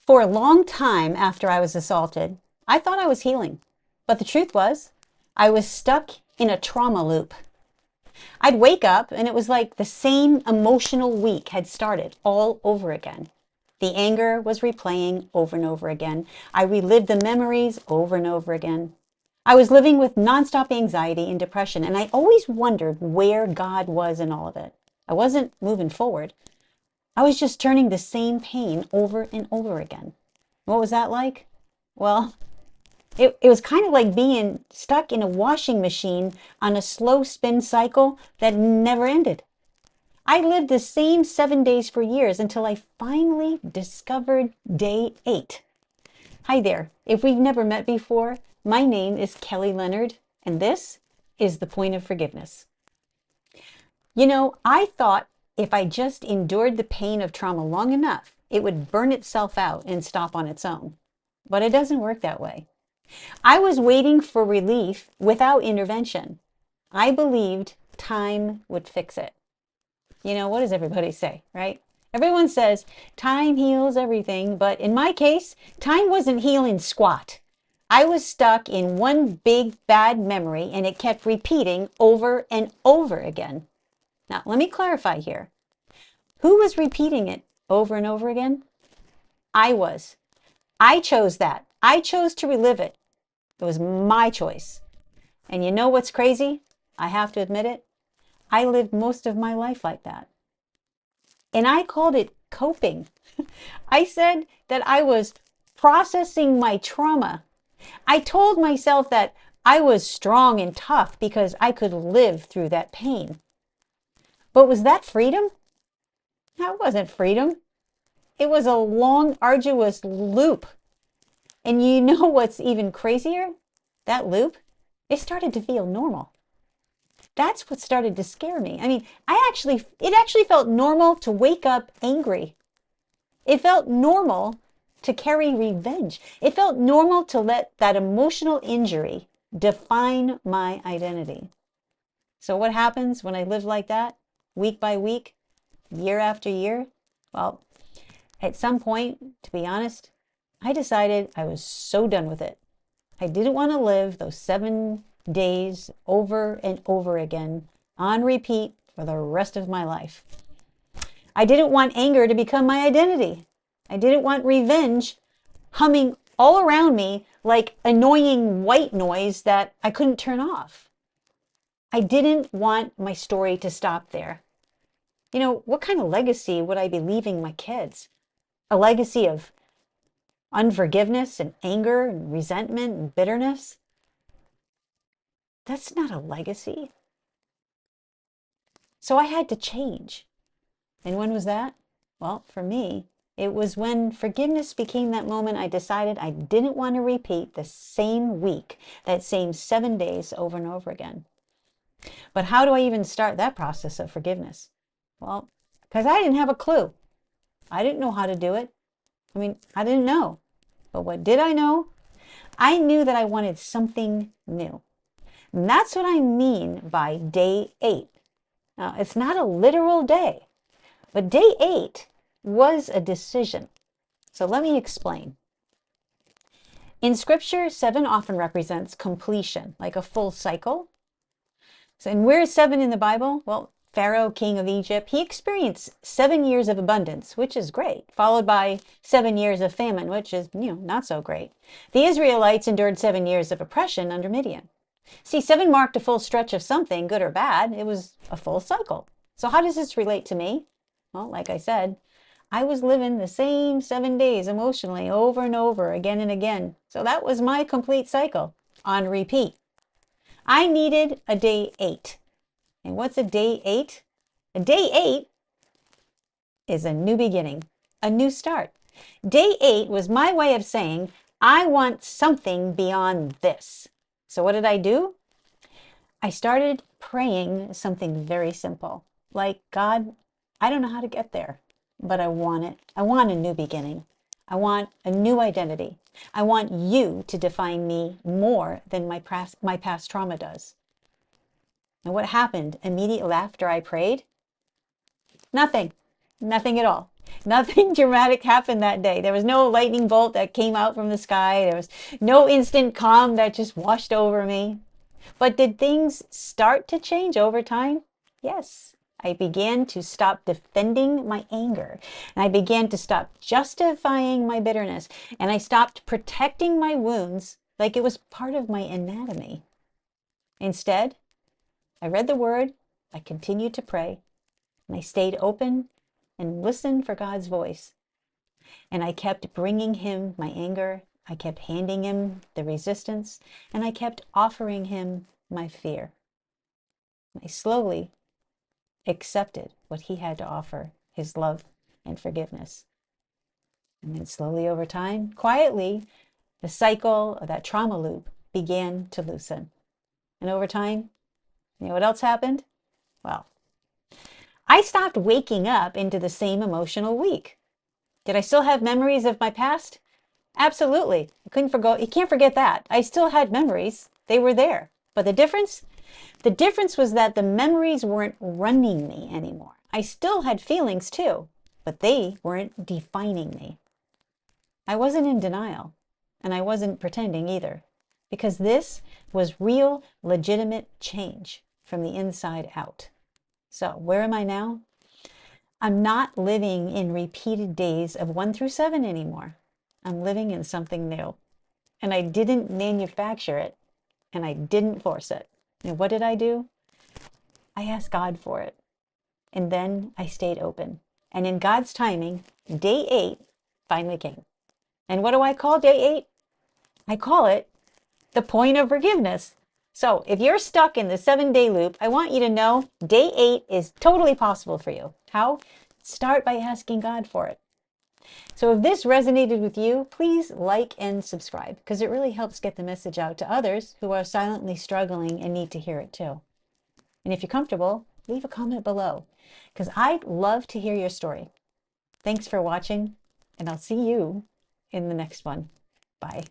For a long time after I was assaulted, I thought I was healing. But the truth was, I was stuck in a trauma loop. I'd wake up and it was like the same emotional week had started all over again. The anger was replaying over and over again. I relived the memories over and over again. I was living with nonstop anxiety and depression, and I always wondered where God was in all of it. I wasn't moving forward. I was just turning the same pain over and over again. What was that like? Well, it was kind of like being stuck in a washing machine on a slow spin cycle that never ended. I lived the same 7 days for years until I finally discovered day 8. Hi there. If we've never met before, my name is Kelly Leonard, and this is The Point of Forgiveness. You know, I thought if I just endured the pain of trauma long enough, it would burn itself out and stop on its own. But it doesn't work that way. I was waiting for relief without intervention. I believed time would fix it. You know, what does everybody say, right? Everyone says time heals everything, but in my case, time wasn't healing squat. I was stuck in one big bad memory and it kept repeating over and over again. Now, let me clarify here. Who was repeating it over and over again? I was. I chose that. I chose to relive it. It was my choice. And you know what's crazy? I have to admit it. I lived most of my life like that. And I called it coping. I said that I was processing my trauma. I told myself that I was strong and tough because I could live through that pain. But was that freedom? That wasn't freedom. It was a long, arduous loop. And you know what's even crazier? That loop, it started to feel normal. That's what started to scare me. I mean, it actually felt normal to wake up angry. It felt normal to carry revenge. It felt normal to let that emotional injury define my identity. So what happens when I live like that, week by week, year after year? Well, at some point, to be honest, I decided I was so done with it. I didn't want to live those 7 days over and over again on repeat for the rest of my life. I didn't want anger to become my identity. I didn't want revenge humming all around me like annoying white noise that I couldn't turn off. I didn't want my story to stop there. You know, what kind of legacy would I be leaving my kids? A legacy of unforgiveness and anger and resentment and bitterness? That's not a legacy. So I had to change. And when was that? Well, for me, it was when forgiveness became that moment I decided I didn't want to repeat the same week, that same 7 days over and over again. But how do I even start that process of forgiveness? Well, because I didn't have a clue. I didn't know how to do it. I mean, I didn't know. But what did I know? I knew that I wanted something new. And that's what I mean by day 8. Now, it's not a literal day, but day 8 was a decision. So let me explain. In scripture, 7 often represents completion, like a full cycle. So, and where is 7 in the Bible? Well, Pharaoh, king of Egypt, he experienced 7 years of abundance, which is great, followed by 7 years of famine, which is, not so great. The Israelites endured 7 years of oppression under Midian. See, 7 marked a full stretch of something, good or bad. It was a full cycle. So how does this relate to me? Well, like I said, I was living the same 7 days emotionally over and over again and again. So that was my complete cycle on repeat. I needed a day 8. And what's a day 8? A day 8 is a new beginning, a new start. Day 8 was my way of saying, I want something beyond this. So what did I do? I started praying something very simple, like, God, I don't know how to get there, but I want it. I want a new beginning. I want a new identity. I want you to define me more than my past trauma does. And what happened immediately after I prayed? Nothing. Nothing at all. Nothing dramatic happened that day. There was no lightning bolt that came out from the sky. There was no instant calm that just washed over me. But did things start to change over time? Yes. I began to stop defending my anger. And I began to stop justifying my bitterness. And I stopped protecting my wounds like it was part of my anatomy. Instead, I read the word, I continued to pray, and I stayed open and listened for God's voice. And I kept bringing him my anger. I kept handing him the resistance, and I kept offering him my fear. I slowly accepted what he had to offer, his love and forgiveness. And then slowly over time, quietly, the cycle of that trauma loop began to loosen. And over time, you know what else happened? Well, I stopped waking up into the same emotional week. Did I still have memories of my past? Absolutely. You can't forget that. I still had memories. They were there. But the difference was that the memories weren't running me anymore. I still had feelings too, but they weren't defining me. I wasn't in denial, and I wasn't pretending either, because this was real, legitimate change from the inside out. So where am I now? I'm not living in repeated days of 1 through 7 anymore. I'm living in something new. And I didn't manufacture it, and I didn't force it. And what did I do? I asked God for it. And then I stayed open. And in God's timing, day 8 finally came. And what do I call day 8? I call it the point of forgiveness. So if you're stuck in the 7-day loop, I want you to know day 8 is totally possible for you. How? Start by asking God for it. So if this resonated with you, please like and subscribe, because it really helps get the message out to others who are silently struggling and need to hear it too. And if you're comfortable, leave a comment below, because I'd love to hear your story. Thanks for watching, and I'll see you in the next one. Bye.